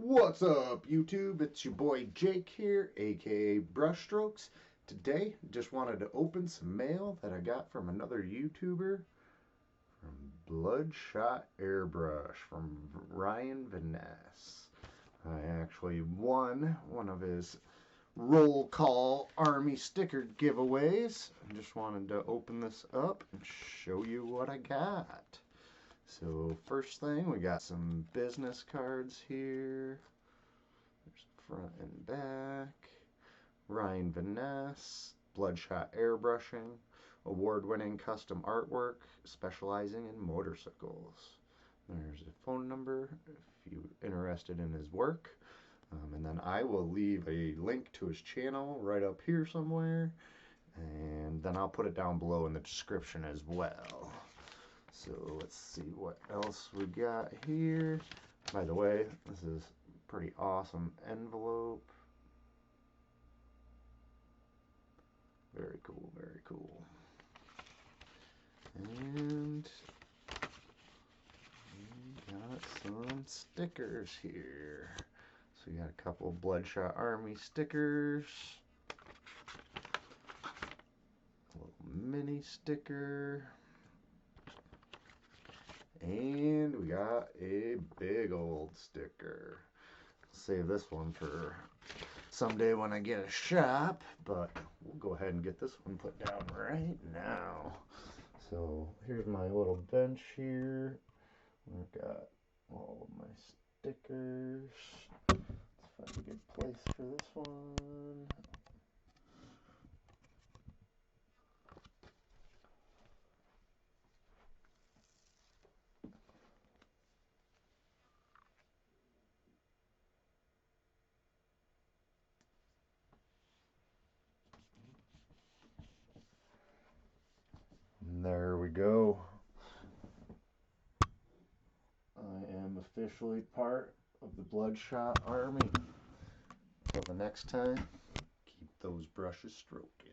What's up, YouTube? It's your boy Jake here, aka BrusHstroKeZ. Today, just wanted to open some mail that I got from another YouTuber, from Bloodshot Airbrush, from Ryan Vaness. I actually won one of his roll call Army sticker giveaways. I just wanted to open this up and show you what I got. So first thing, we got some business cards here. There's front and back. Ryan Vaness, Bloodshot Airbrushing, award-winning custom artwork, specializing in motorcycles. There's a phone number if you're interested in his work. And then I will leave a link to his channel right up here somewhere. And then I'll put it down below in the description as well. So let's see what else we got here. By the way, this is a pretty awesome envelope. Very cool, very cool. And we got some stickers here. So we got a couple of Bloodshot Army stickers. A little mini sticker. And we got a big old sticker. Save this one for someday when I get a shop, but we'll go ahead and get this one put down right now. So here's my little bench here. I've got all of my stickers. Let's find a good place for this one. And there we go. I am officially part of the Bloodshot Army. Until the next time, keep those brushes stroking.